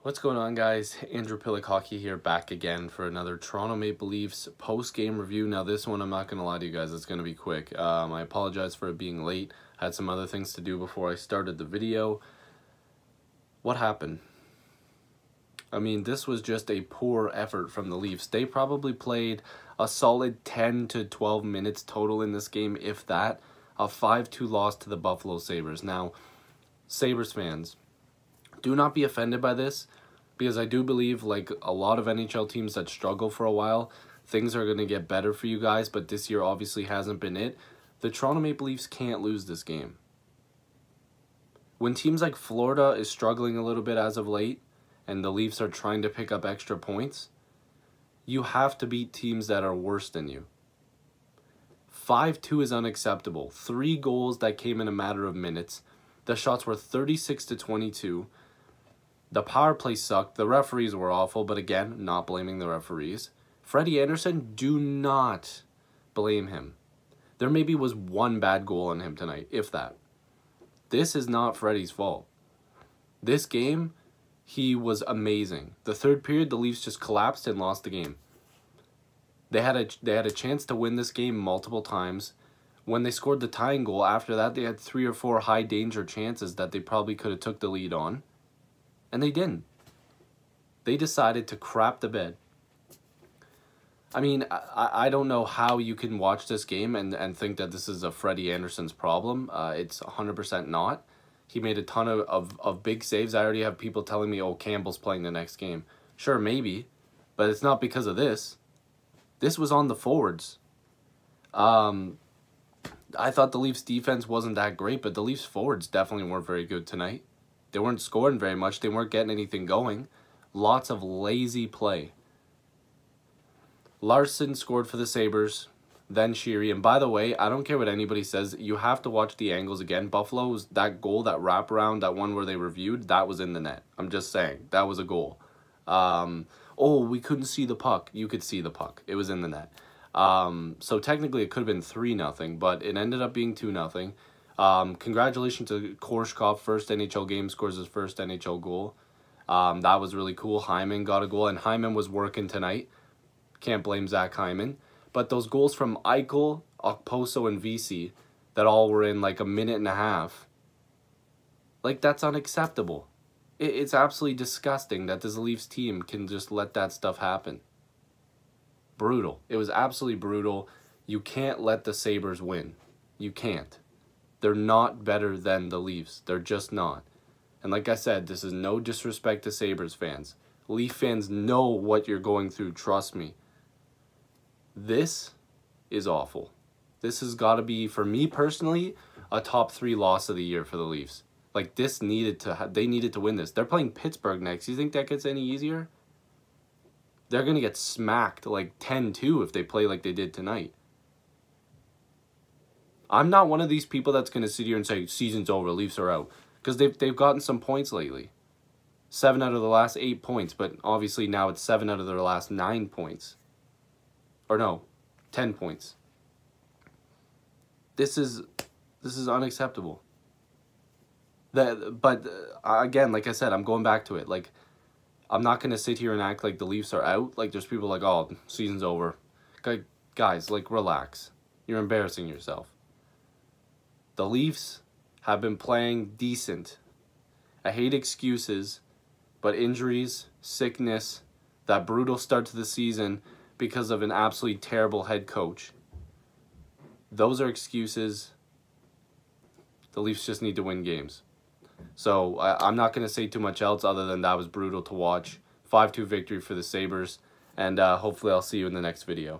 What's going on, guys? Andrew Piluk Hockey here, back again for another Toronto Maple Leafs post-game review. Now this one, I'm not going to lie to you guys, it's going to be quick. I apologize for it being late. I had some other things to do before I started the video. What happened? I mean, this was just a poor effort from the Leafs. They probably played a solid 10 to 12 minutes total in this game, if that. A 5-2 loss to the Buffalo Sabres. Now, Sabres fans, do not be offended by this, because I do believe, like a lot of NHL teams that struggle for a while, things are going to get better for you guys, but this year obviously hasn't been it. The Toronto Maple Leafs can't lose this game. When teams like Florida is struggling a little bit as of late, and the Leafs are trying to pick up extra points, you have to beat teams that are worse than you. 5-2 is unacceptable. 3 goals that came in a matter of minutes. The shots were 36 to 22. The power play sucked. The referees were awful, but again, not blaming the referees. Freddie Anderson, do not blame him. There maybe was one bad goal on him tonight, if that. This is not Freddie's fault. This game, he was amazing. The third period, the Leafs just collapsed and lost the game. They had a chance to win this game multiple times. When they scored the tying goal, after that, they had 3 or 4 high danger chances that they probably could have took the lead on. And they didn't. They decided to crap the bed. I mean, I don't know how you can watch this game and think that this is a Freddie Anderson's problem. It's 100% not. He made a ton of big saves. I already have people telling me, oh, Campbell's playing the next game. Sure, maybe. But it's not because of this. This was on the forwards. I thought the Leafs defense wasn't that great, but the Leafs forwards definitely weren't very good tonight. They weren't scoring very much. They weren't getting anything going. Lots of lazy play. Larson scored for the Sabres, then Sheary. And by the way, I don't care what anybody says. You have to watch the angles again. Buffalo's, that goal, that wraparound, that one where they reviewed, that was in the net. I'm just saying. That was a goal. Oh, we couldn't see the puck. You could see the puck. It was in the net. So technically it could have been 3-0, but it ended up being 2-0. Congratulations to Korshkov, first NHL game, scores his first NHL goal. That was really cool. Hyman got a goal, and Hyman was working tonight. Can't blame Zach Hyman. But those goals from Eichel, Okposo, and Vesey that all were in like a minute and a half, like, that's unacceptable. It's absolutely disgusting that this Leafs team can just let that stuff happen. Brutal. It was absolutely brutal. You can't let the Sabres win. You can't. They're not better than the Leafs. They're just not. And like I said, this is no disrespect to Sabres fans. Leaf fans know what you're going through, trust me. This is awful. This has got to be, for me personally, a top 3 loss of the year for the Leafs. Like, this needed to, they needed to win this. They're playing Pittsburgh next. You think that gets any easier? They're going to get smacked like 10-2 if they play like they did tonight. I'm not one of these people that's going to sit here and say, season's over, Leafs are out. Because they've gotten some points lately. 7 out of the last 8 points, but obviously now it's 7 out of their last 9 points. Or no, 10 points. This is unacceptable. But again, like I said, I'm going back to it. Like, I'm not going to sit here and act like the Leafs are out. Like, there's people like, oh, season's over. Guys, like, relax. You're embarrassing yourself. The Leafs have been playing decent. I hate excuses, but injuries, sickness, that brutal start to the season because of an absolutely terrible head coach. Those are excuses. The Leafs just need to win games. So I'm not going to say too much else other than that was brutal to watch. 5-2 victory for the Sabres, and hopefully I'll see you in the next video.